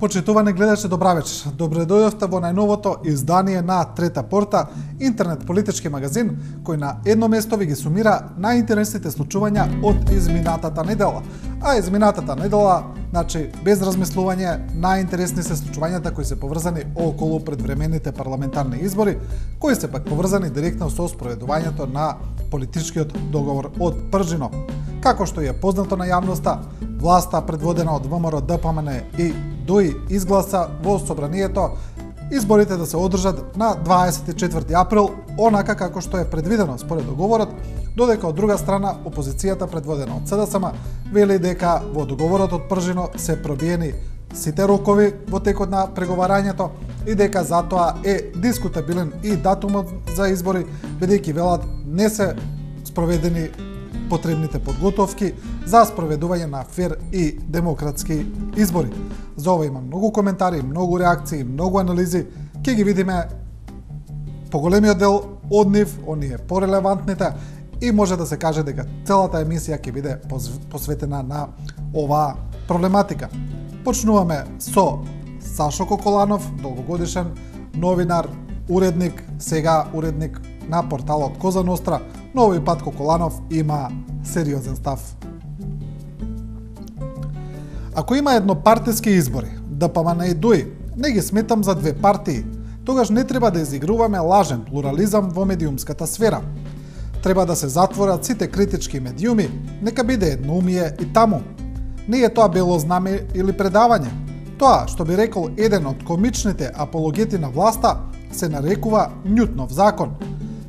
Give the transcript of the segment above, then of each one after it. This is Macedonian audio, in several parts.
Почитувани гледачи, добра вечер. Добре дојдовте во најновото издание на Трета порта, интернет политички магазин, кој на едно место ви ги сумира најинтересните случувања од изминатата недела. А изминатата недела, значи, без размислување, најинтересни се случувањата кои се поврзани околу предвремените парламентарни избори, кои се пак поврзани директно со спроведувањето на политичкиот договор од Пржино. Како што е познато на јавноста, власта предводена од ВМРО, ДПМН и ДОИ изгласа во собранието изборите да се одржат на 24 април, онака како што е предвидено според договорот, додека од друга страна опозицијата предводена од СДСМ вели дека во договорот од Пржино се пробиени сите рокови во текот на преговарањето и дека затоа е дискутабилен и датумот за избори, бидејќи велат не се спроведени потребните подготовки за спроведување на фер и демократски избори. За ова има многу коментари, многу реакции, многу анализи. Ќе ги видиме поголемиот дел од нив, оние порелевантните, и може да се каже дека целата емисија ќе биде посветена на оваа проблематика. Почнуваме со Сашо Коколанов, долгогодишен новинар, уредник, сега уредник на порталот Коза Ностра, но овој пат Коколанов има сериозен став. Ако има еднопартиски избори, ДПМН и ДОИ, не ги сметам за две партии, тогаш не треба да изигруваме лажен плурализам во медиумската сфера. Треба да се затворат сите критички медиуми, нека биде едноумие и таму. Не е тоа бело знаме или предавање. Тоа, што би рекол еден од комичните апологети на власта, се нарекува Њутнов закон.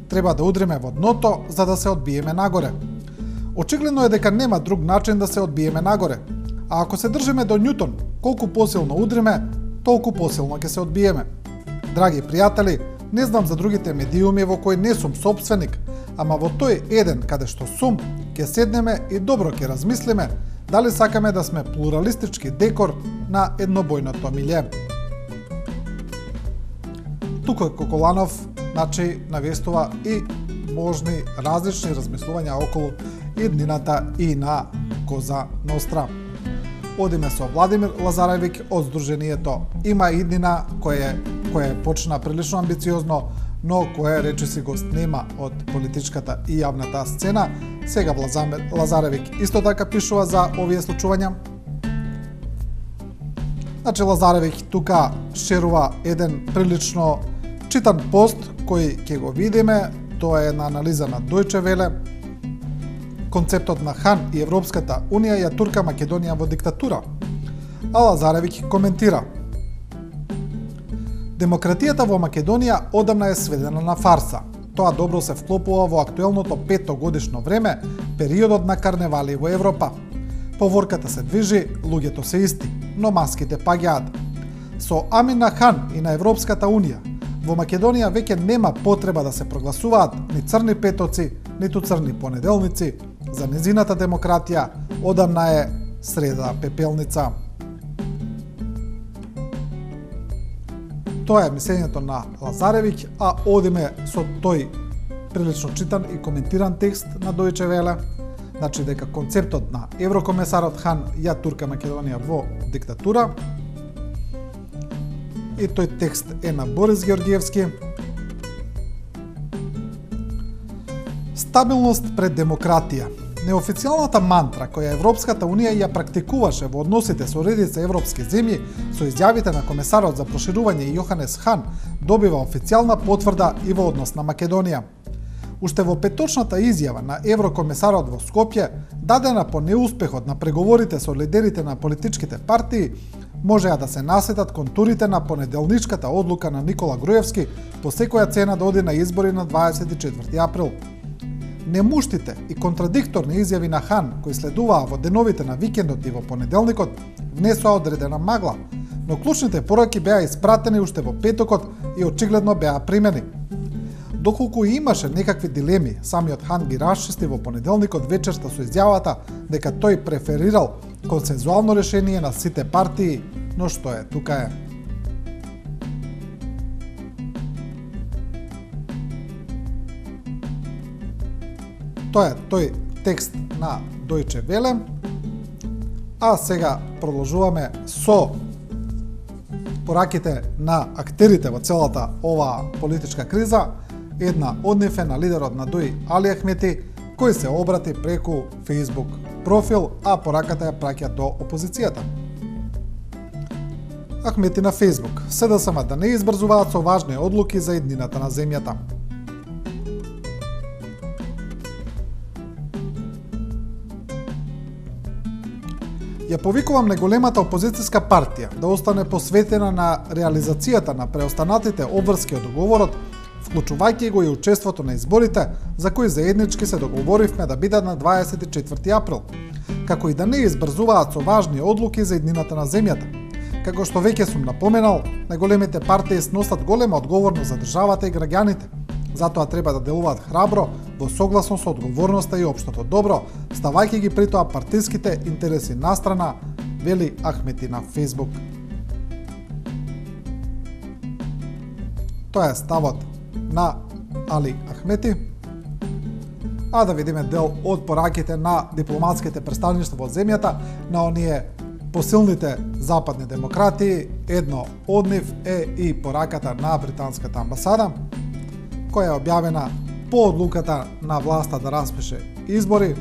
Треба да удриме во дното за да се одбиеме нагоре. Очигледно е дека нема друг начин да се одбиеме нагоре. А ако се држиме до Њутон, колку посилно удриме, толку посилно ќе се одбиеме. Драги пријатели, не знам за другите медиуми во кои не сум собственик, ама во тој еден каде што сум, ќе седнеме и добро ќе размислиме дали сакаме да сме плуралистички декор на еднобојното милје. Тука Коколанов, значи, навестува и можни различни размислувања околу иднината и на Коза Ностра. Одиме со Владимир Лазаревик од Сдруженијето Има иднина, кој почна прилично амбициозно, но кој речиси го снема од политичката и јавната сцена. Сега Лазаревик исто така пишува за овие случувања. Значи Лазаревик тука шерува еден прилично читан пост кој ќе го видиме. Тоа е една анализа на Дојче Веле. Концептот на Хан и Европската Унија ја турка Македонија во диктатура. А Лазаревик коментира: демократијата во Македонија одамна е сведена на фарса. Тоа добро се вклопува во актуелното 5-годишно време, периодот на карневали во Европа. Поворката се движи, луѓето се исти, но маските паѓаат. Со Амина Хан и на Европската Унија, во Македонија веќе нема потреба да се прогласуваат ни црни петоци, ниту црни понеделници. За незината демократија одамна е среда пепелница. Тоа е мислењето на Лазаревик, а одиме со тој прилично читан и коментиран текст на Дојче Веле, значи дека концептот на еврокомесарот Хан ја турка Македонија во диктатура. И тој текст е на Борис Георгиевски. Стабилност пред демократија. Неофицијалната мантра која Европската Унија ја практикуваше во односите со редица европски земји со изјавите на комесарот за проширување Јоханес Хан добива официјална потврда и во однос на Македонија. Уште во петочната изјава на еврокомесарот во Скопје, дадена по неуспехот на преговорите со лидерите на политичките партии, можеа да се насетат контурите на понеделничката одлука на Никола Груевски по секоја цена да оди на избори на 24 април. Немуштите и контрадикторни изјави на Хан, кои следуваа во деновите на викендот и во понеделникот, внесоа одредена магла, но клучните пораки беа испратени уште во петокот и очигледно беа примени. Доколку имаше некакви дилеми, самиот Хан ги расчисти во понеделникот вечерта со изјавата дека тој преферирал консензуално решение на сите партии, но што е, тука е. Тоа е тој текст на Дојче Веле. А сега продолжуваме со пораките на актерите во целата оваа политичка криза, една од нив е на лидерот на ДОИ Али Ахмети, кој се обрати преку Facebook профил, а пораката ја праќа до опозицијата. Ахмети на Facebook: СДСМ да не избрзуваат со важни одлуки за еднината на земјата. Ја повикувам неголемата опозицијска партија да остане посветена на реализацијата на преостанатите обврски од договорот, вклучувајќи го и учеството на изборите, за кои заеднички се договоривме да бидат на 24 април, како и да не избрзуваат со важни одлуки за еднината на земјата. Како што веќе сум напоменал, најголемите партии сносат голема одговорност за државата и граѓаните. Затоа треба да делуваат храбро, во согласно со одговорноста и општото добро, ставајќи ги при тоа партиските интереси настрана, вели Ахмети на Facebook. Тоа е ставот на Али Ахмети. А да видиме дел од пораките на дипломатските представништва во земјата, на оние посилните западни демократии. Едно од нив е и пораката на британската амбасада, која е објавена по одлуката на власта да распише избори.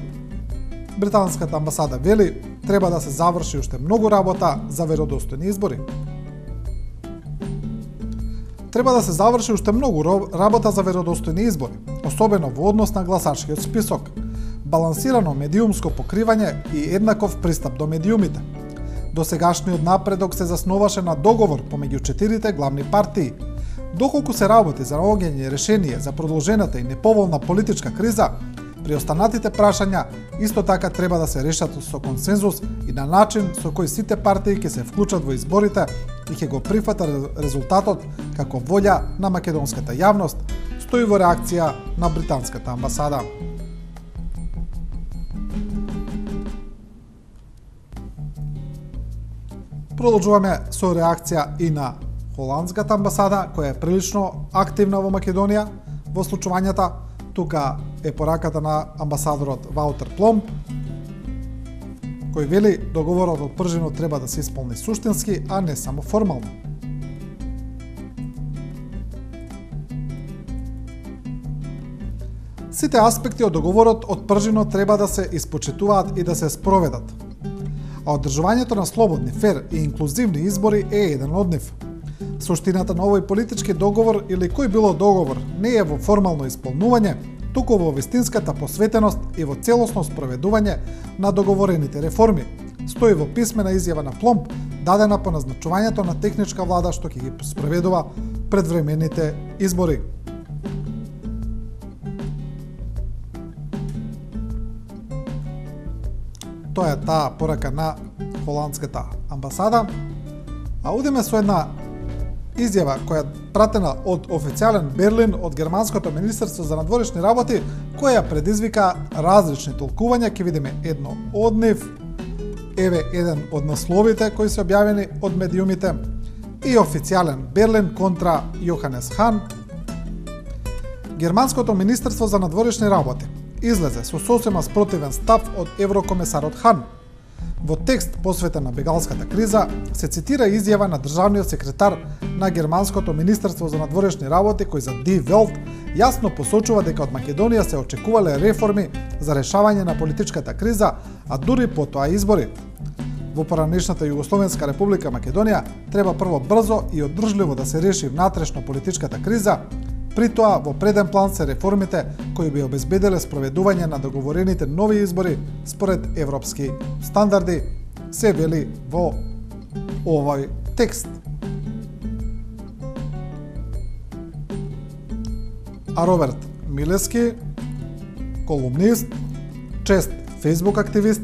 Британската амбасада вели, треба да се заврши уште многу работа за веродостојни избори. Треба да се заврши уште многу работа за веродостојни избори, особено во однос на гласачкиот список, балансирано медиумско покривање и еднаков пристап до медиумите. Досегашниот напредок се засноваше на договор помеѓу 4 главни партии. Доколку се работи за наоѓање решение за продолжената и неповолна политичка криза, преостанатите прашања исто така треба да се решат со консензус и на начин со кој сите партии ќе се вклучат во изборите и ќе го прифата резултатот како волја на македонската јавност, стои во реакција на британската амбасада. Продолжуваме со реакција и на холандската амбасада, која е прилично активна во Македонија во случувањата. Тука е пораката на амбасадорот Ваутер Пломб, кој вели договорот од Пржино треба да се исполни суштински, а не само формално. Сите аспекти од договорот од Пржино треба да се испочитуваат и да се спроведат. А одржувањето на слободни, фер и инклузивни избори е еден од нив. Суштината на овој политички договор или кој било договор не е во формално исполнување, туку во вистинската посветеност и во целосно спроведување на договорените реформи, стои во писмена изјава на Пломб, дадена по назначувањето на техничка влада што ќе ги спроведува предвремените избори. Тоа е таа порака на холандската амбасада. А одиме со една изјава која е пратена од официјален Берлин од Германското министерство за надворешни работи, која предизвика различни толкувања. Ќе видиме едно од нив. Еве еден од насловите кои се објавени од медиумите. И официјален Берлин контра Јоханес Хан. Германското министерство за надворешни работи излезе со сосема спротивен став од еврокомесарот Хан. Во текст посветен на бегалската криза се цитира изјава на државниот секретар на Германското министерство за надворешни работи, кој за Die Welt јасно посочува дека од Македонија се очекувале реформи за решавање на политичката криза, а дури потоа избори. Во поранешната Југословенска република Македонија треба прво брзо и одржливо да се реши внатрешно политичката криза. При тоа, во преден план се реформите кои би обезбеделе спроведување на договорените нови избори според европски стандарди, се вели во овој текст. А Роберт Милески, колумнист, чест Facebook активист,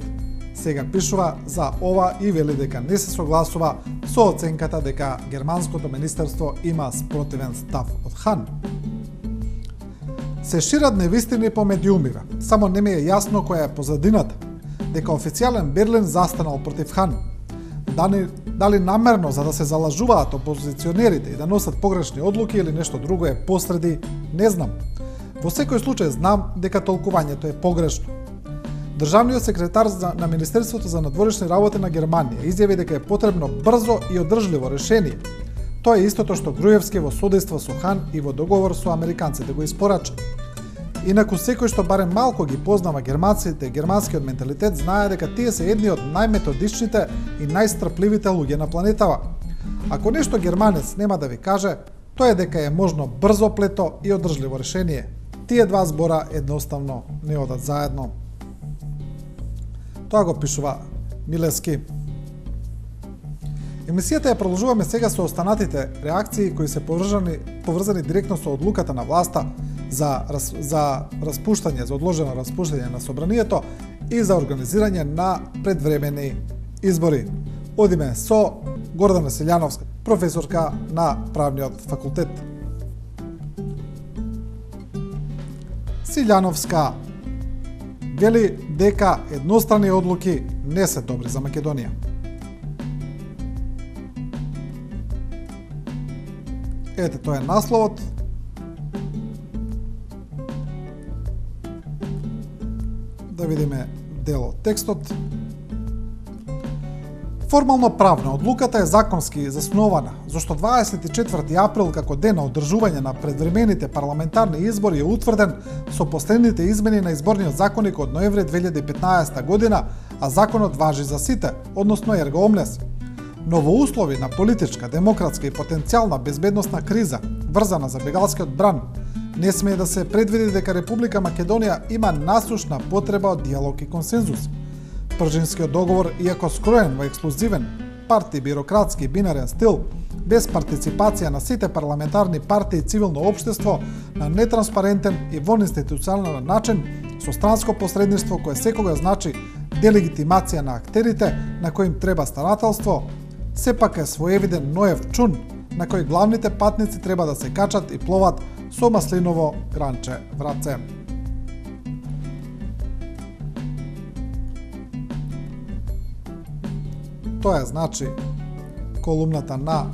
сега пишува за ова и вели дека не се согласува со оценката дека Германското министерство има спротивен став од Хан. Се шират невистини по медиумиве, само не ми е јасно која е позадината, дека официјален Берлин застанал против Хан. Дали намерно за да се залажуваат опозиционерите и да носат погрешни одлуки или нешто друго е посреди, не знам. Во секој случај знам дека толкувањето е погрешно. Државниот секретар на Министерството за надворешни работи на Германија изјави дека е потребно брзо и одржливо решение, Тоа е истото што Груевски во судејство со Хан и во договор со американците го испорача. Инаку секој што барем малку ги познава германците и германскиот менталитет знае дека тие се едни од најметодичните и најстрпливите луѓе на планетава. Ако нешто германец нема да ви каже, тоа е дека е можно брзо плето и одржливо решение. Тие два збора едноставно не одат заедно. Тоа го пишува Милевски. Емисијата ја продолжуваме сега со останатите реакции кои се поврзани директно со одлуката на власта за одложено распуштање на собранието и за организирање на предвремени избори. Одиме со Гордана Силјановска, професорка на правниот факултет. Силјановска вели дека едностранни одлуки не се добри за Македонија. Ете, тоа е насловот. Да видиме дел од текстот. Формално правно, одлуката е законски заснувана, зашто 24 април како ден на одржување на предвремените парламентарни избори е утврден со последните измени на изборниот законник од ноември 2015 година, а законот важи за сите, односно ерго омнес. Но во услови на политичка, демократска и потенцијална безбедносна криза, врзана за бегалскиот бран, не смее да се предвиди дека Република Македонија има насушна потреба од диалог и консензус. Пржинскиот договор, иако скроен во ексклузивен, парти-бирократски бинарен стил, без партиципација на сите парламентарни партии и цивилно општество, на нетранспарентен и вонинституционален начин, со странско посредништво кое секогаш значи делегитимација на актерите на кои им треба старателство, сепак е своевиден Ноев чун на кој главните патници треба да се качат и пловат со маслиново гранче в раце. Тоа е значи колумната на,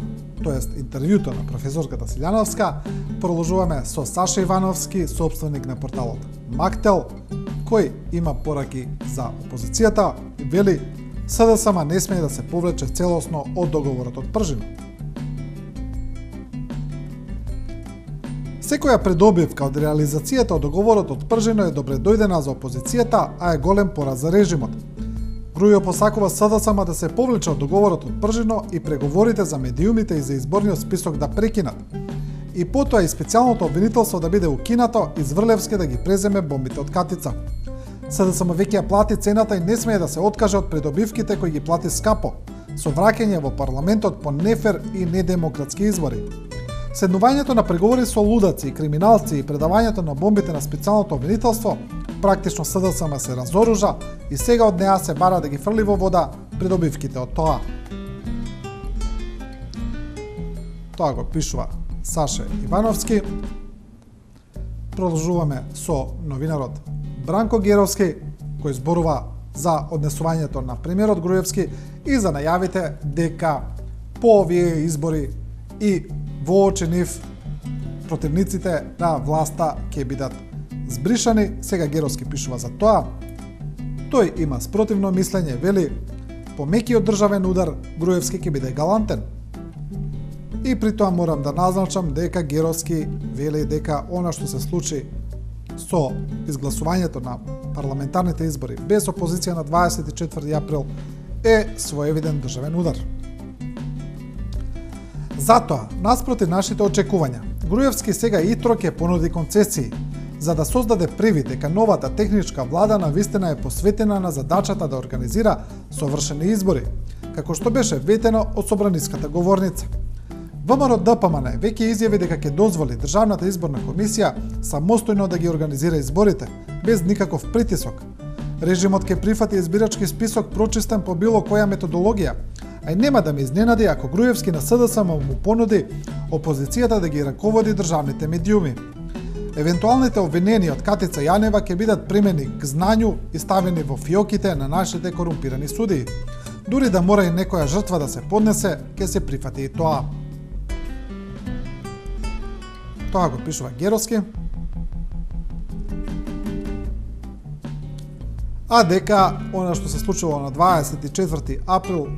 тоест интервјуто на професорката Силјановска. Продолжуваме со Саша Ивановски, собственик на порталот Мактел, кој има пораки за опозицијата и вели СДСМ не смее да се повлече целосно од договорот од Пржино. Секоја придобивка од реализацијата од договорот од Пржино е добре дојдена за опозицијата, а е голем пораз за режимот. Грујо посакува СДСМ да се повлече од договорот од Пржино и преговорите за медиумите и за изборниот список да прекинат. И потоа и специјалното обвинителство да биде укинато и Зврлевски да ги преземе бомбите од Катица. СДСМ веќе ја плати цената и не смее да се откаже од придобивките кои ги плати скапо, со враќање во парламентот по нефер и недемократски избори. Седнувањето на преговори со лудаци и криминалци и предавањето на бомбите на специјалното обвинителство, практично СДСМ се разоружа и сега од неа се бара да ги фрли во вода придобивките од тоа. Тоа го пишува Саше Ивановски. Продолжуваме со новинарот Бранко Геровски, кој зборува за однесувањето на премиерот Груевски и за најавите дека по овие избори и во очи нив противниците на власта ќе бидат збришани. Сега Геровски пишува за тоа. Тој има спротивно мислење, вели по мекиот државен удар Груевски ќе биде галантен. И при тоа морам да назначам дека Геровски вели дека она што се случи со изгласувањето на парламентарните избори без опозиција на 24 април е своевиден државен удар. Затоа, наспроти нашите очекувања, Груевски сега итро ќе понуди концесии, за да создаде привид дека новата техничка влада навистина е посветена на задачата да организира совршени избори, како што беше ветено од собраниската говорница. ВМРО ДПМН веќе изјави дека ќе дозволи Државната изборна комисија самостојно да ги организира изборите, без никаков притисок. Режимот ќе прифати избирачки список прочистен по било која методологија, а и нема да ме изненади ако Груевски на СДСМ му понуди опозицијата да ги раководи државните медиуми. Евентуалните обвинени од Катица Јанева ќе бидат примени к знању и ставени во фиоките на нашите корумпирани судии. Дури да мора и некоја жртва да се поднесе, ќе се прифати и тоа. Тоа го пишува Геровски. А дека она што се случило на 24 април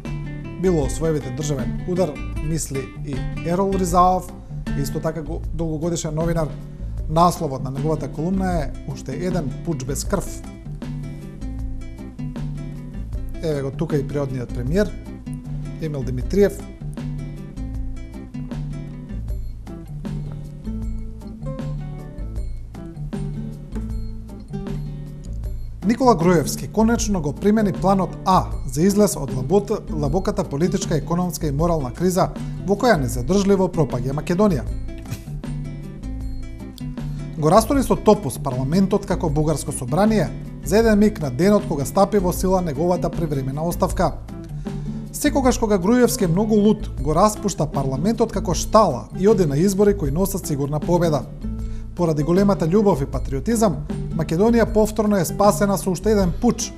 било своевите државен удар, мисли и Ерол Ризаов, исто така долгогодишен новинар. Насловот на неговата колумна е "Уште еден пуч без крв". Еве го тука и природниот премиер Емил Димитриев. Никола Груевски конечно го примени планот А за излез од лабоката политичка, економска и морална криза во која незадржливо пропаѓа Македонија. Го растори со топус парламентот како бугарско собрание за еден миг на денот кога стапи во сила неговата привремена оставка. Секогаш кога Груевски е многу лут, го распушта парламентот како штала и оди на избори кои носат сигурна победа. Поради големата љубов и патриотизам, Македонија повторно е спасена со уште еден пуч.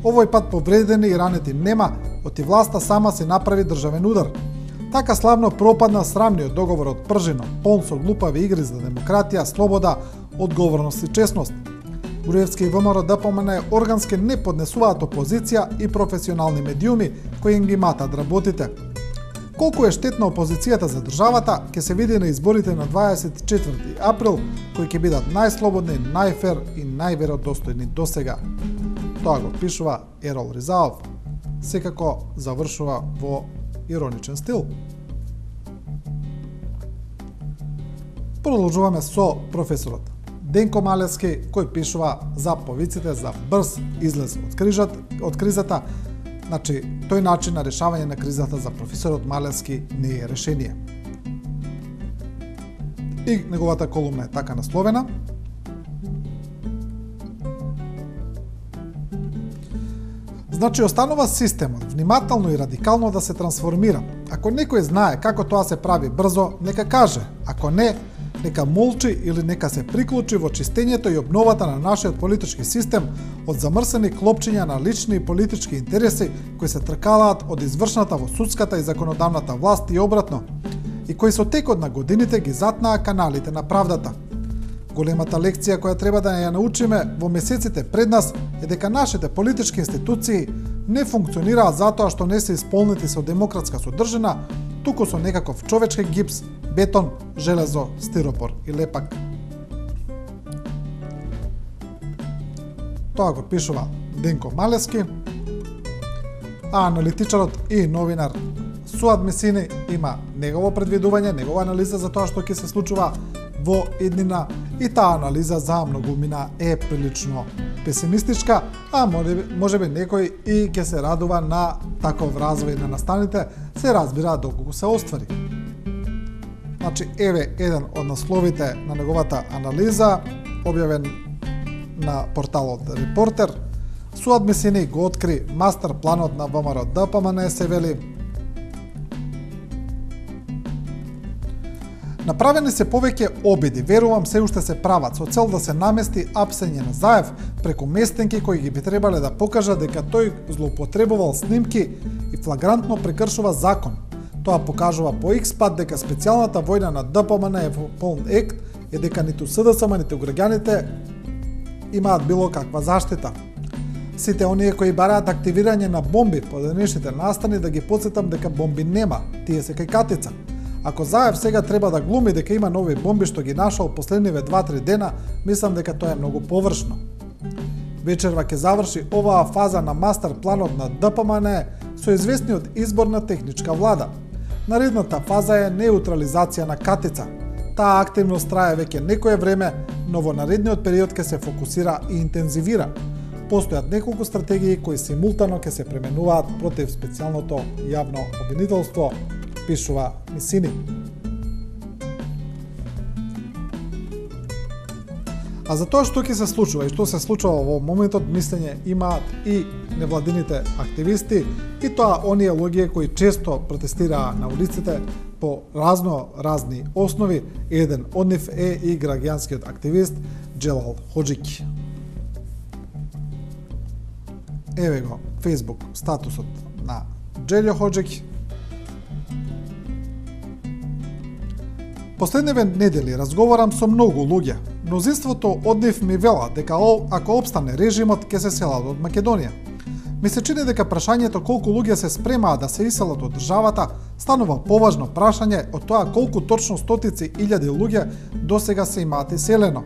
Овој пат повредени и ранети нема, оти власта сама се направи државен удар. Така славно пропадна срамниот договор од Пржино, полн со глупави игри за демократија, слобода, одговорност и честност. Груевски и ВМРО ДПМН органски не поднесуваат опозиција и професионални медиуми кои им ги матат работите. Колку е штетна опозицијата за државата, ќе се види на изборите на 24 април, кои ќе бидат најслободни, најфер и најверодостојни досега. Тоа го пишува Ерол Ризаов. Секако завршува во ироничен стил. Продолжуваме со професорот Денко Малевски, кој пишува за повиците за брз излез од кризата. Значи, тој начин на решавање на кризата за професорот Малевски не е решение. И неговата колумна е така насловена. Значи, останува системот внимателно и радикално да се трансформира. Ако некој знае како тоа се прави брзо, нека каже. Ако не, нека молчи или нека се приклучи во чистењето и обновата на нашиот политички систем од замрсени клопчиња на лични и политички интереси кои се тркалаат од извршната во судската и законодавната власт и обратно, и кои со текот на годините ги затнаа каналите на правдата. Големата лекција која треба да ја научиме во месеците пред нас е дека нашите политички институции не функционираат затоа што не се исполнети со демократска содржина, туку со некаков човечки гипс, бетон, железо, стиропор и лепак. Тоа го пишува Денко Малевски, а аналитичарот и новинар Суад Месини има негово предвидување, негова анализа за тоа што ќе се случува во иднина, и таа анализа за многумина е прилично песимистичка, а можеби некој и ќе се радува на таков развој на настаните, се разбира доколку се оствари. Значи, еве еден од насловите на неговата анализа, објавен на порталот Репортер. Суад Месини го откри мастер планот на ВМРО ДПМН, се вели: направени се повеќе обиди, верувам се уште се прават, со цел да се намести Апсење Заев преку местенки кои ги би требале да покажат дека тој злоупотребувал снимки и флагрантно прекршува закон. Тоа покажува по икс пат дека специјалната војна на ДПМН е во полн ект и дека ниту СДСМ, ниту граѓаните имаат било каква заштита. Сите оние кои бараат активирање на бомби по денешните настани, да ги подсетам дека бомби нема, тие се кај Катица. Ако Заев сега треба да глуми дека има нови бомби што ги нашол последниве 2-3 дена, мислам дека тоа е многу површно. Вечерва ќе заврши оваа фаза на мастер планот на ДПМН со известниот избор на техничка влада. Наредната фаза е неутрализација на Катица. Таа активност трае веќе некое време, но во наредниот период ќе се фокусира и интензивира. Постојат неколку стратегии кои симултано ќе се пременуваат против специјалното јавно обвинителство, пишува Месини. А за тоа што ќе се случува и што се случува во моментот, мислење имаат и невладините активисти, и тоа оние луѓе кои често протестираа на улиците по разни основи. Еден од нив е и граѓанскиот активист Джелал Хоџики. Еве го Facebook статусот на Джелјо Хоџики. Последниве недели разговарам со многу луѓе. Мнозинството од нив ми велат дека ако опстане режимот, ќе се селат од Македонија. Ми се чини дека прашањето колку луѓе се спремаат да се иселат од државата станува поважно прашање од тоа колку точно стотици илјади луѓе досега се имаат иселено.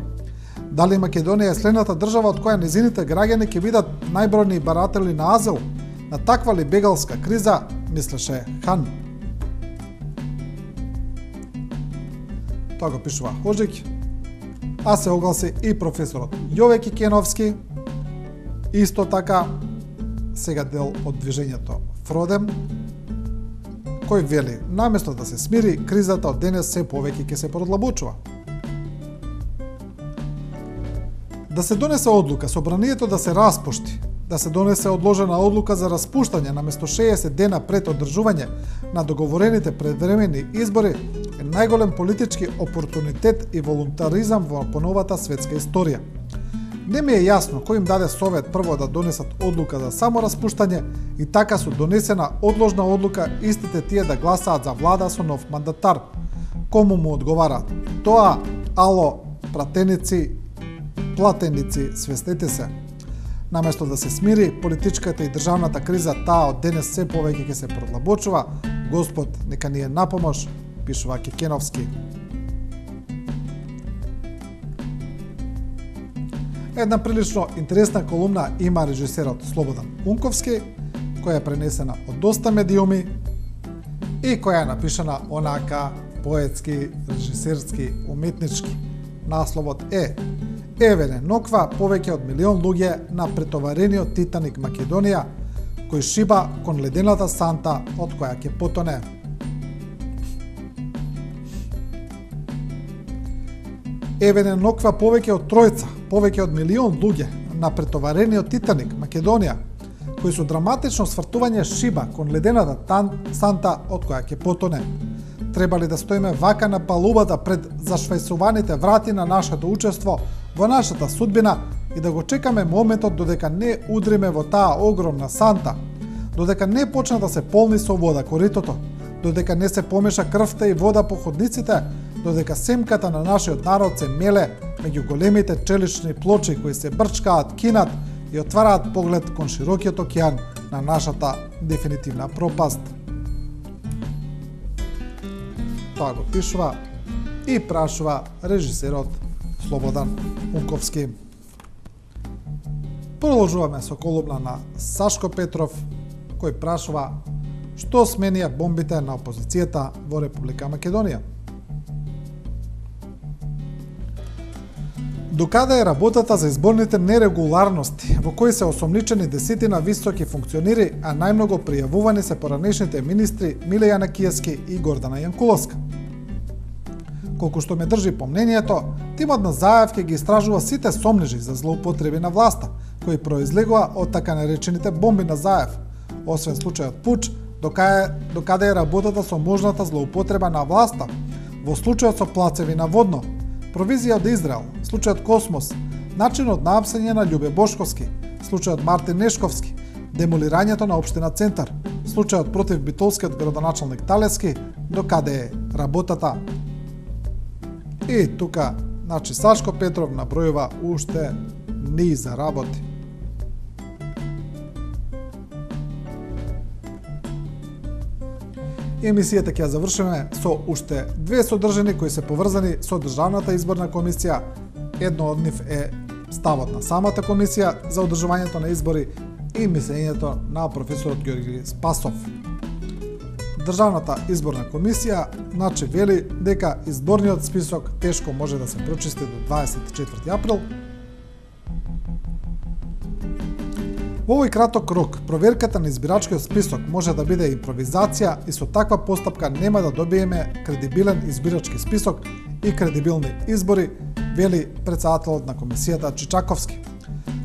Дали Македонија е следната држава од која незините граѓани ќе бидат најбројни баратели на азил? На таква ли бегалска криза, мислеше Хан. Тоа го пишува Хожик, а се огласи и професорот Јове Кикеновски, исто така сега дел од движењето Фродем, кој вели, наместо да се смири, кризата од денес се повеќе ќе се продлабочува. Да се донесе одлука собранието да се распушти, да се донесе одложена одлука за распуштање наместо 60 дена пред одржување на договорените предвремени избори е најголем политички опортунитет и волунтаризам во поновата светска историја. Не ми е јасно кој им даде совет прво да донесат одлука за само распуштање и така со донесена одложна одлука истите тие да гласаат за влада со нов мандатар. Кому му одговара тоа? Ало, платеници, свестете се. Наместо да се смири политичката и државната криза, таа од денес се повеќе ќе се продлабочува. Господ нека ни е на помош, пишува Кикеновски. Една прилично интересна колумна има режисерот Слободан Унковски, која е пренесена од доста медиуми и која е напишана онака поетски, режисерски, уметнички. Насловот е Евене ноква повеќе од милион луѓе на претоварениот Титаник Македонија, кој шиба кон ледената санта од која ќе потоне. Евене ноква повеќе од тројца, повеќе од милион луѓе на претоварениот Титаник Македонија, кој со драматично свртување шиба кон ледената санта од која ќе потоне. Треба ли да стоиме вака на палубата пред зашвајсуваните врати на нашето учество во нашата судбина и да го чекаме моментот додека не удриме во таа огромна санта, додека не почне да се полни со вода коритото, додека не се помеша крвта и вода по ходниците, додека семката на нашиот народ се меле меѓу големите челични плочи кои се брчкаат, кинат и отвараат поглед кон широкиот океан на нашата дефинитивна пропаст. Тоа го пишува и прашува режисерот Слободан Унковски. Продолжуваме со колумна на Сашко Петров, кој прашува што сменија бомбите на опозицијата во Република Македонија. Докаде е работата за изборните нерегуларности, во кои се осомничени десетина високи функционери, а најмногу пријавувани се поранешните министри Милејана Киевски и Гордана Јанкуловска? Колку што ме држи помнението, тимот на Заев ќе ги истражува сите сомнежи за злоупотреби на власта, кои произлегува од така наречените бомби на Заев, освен случајот Пуч, докаде е работата со можната злоупотреба на власта, во случајот со плацеви на Водно, провизија од Израел, случајот Космос, начинот на апсење на Љубе Бошковски, случајот Мартин Нешковски, демолирањето на општина Центар, случајот против битолскиот градоначалник Талески, докаде е работата. И тука, Сашко Петров набројува уште низ работи. Емисијата ќе ја завршиме со уште две содржини кои се поврзани со Државната изборна комисија. Едно од нив е ставот на самата комисија за одржувањето на избори и мислењето на професорот Ѓорги Спасов. Државната изборна комисија вели дека изборниот список тешко може да се прочисти до 24 април. Во овој краток рок, проверката на избирачкиот список може да биде импровизација и со таква постапка нема да добиеме кредибилен избирачки список и кредибилни избори, вели претседателот на комисијата Чичаковски.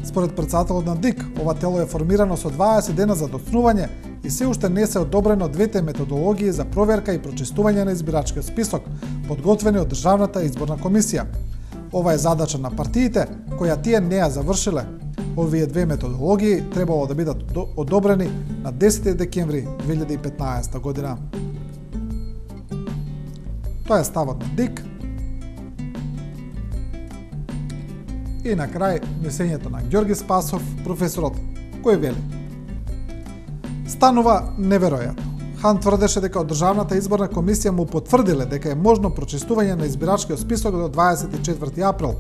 Според претседателот на ДИК, ова тело е формирано со 20 дена за доцнување и се уште не се одобрено двете методологии за проверка и прочистување на избирачкиот список, подготвени од Државната изборна комисија. Ова е задача на партиите, која тие не ја завршиле. Овие две методологии требало да бидат одобрени на 10 декември 2015 година. Тоа е ставот на ДИК. И на крај мислењето на Ѓорги Спасов, професорот, кој вели: станува неверојатно. Хан тврдеше дека од Државната изборна комисија му потврдиле дека е можно прочистување на избирачкиот список до 24 април.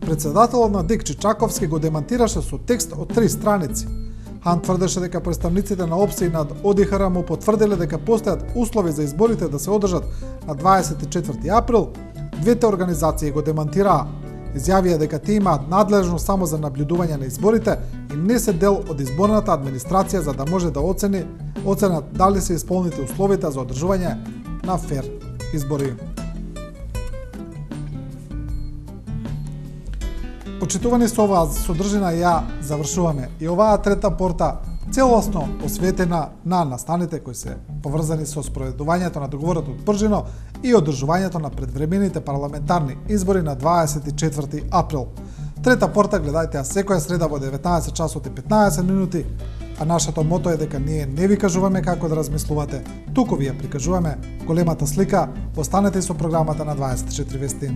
Председателот на ДИК Чичаковски го демантираше со текст од 3 страници. Хан тврдеше дека представниците на ОПСЕ и на ОДИХР му потврдиле дека постојат услови за изборите да се одржат на 24 април. Двете организации го демантираа. Изјавија дека тие имаат надлежност само за наблюдување на изборите и не се дел од изборната администрација за да може да оценат дали се исполнити условите за одржување на фер избори. Почитувани, со оваа содржина ја завршуваме и оваа трета порта целосно посветена на настаните кои се поврзани со спроведувањето на договорот од Пржино и одржувањето на предвремените парламентарни избори на 24 април. Трета порта гледајте ја секоја среда во 19 часот и 15 минути, а нашето мото е дека ние не ви кажуваме како да размислувате, туку ви ја прикажуваме големата слика. Останете со програмата на 24 вести.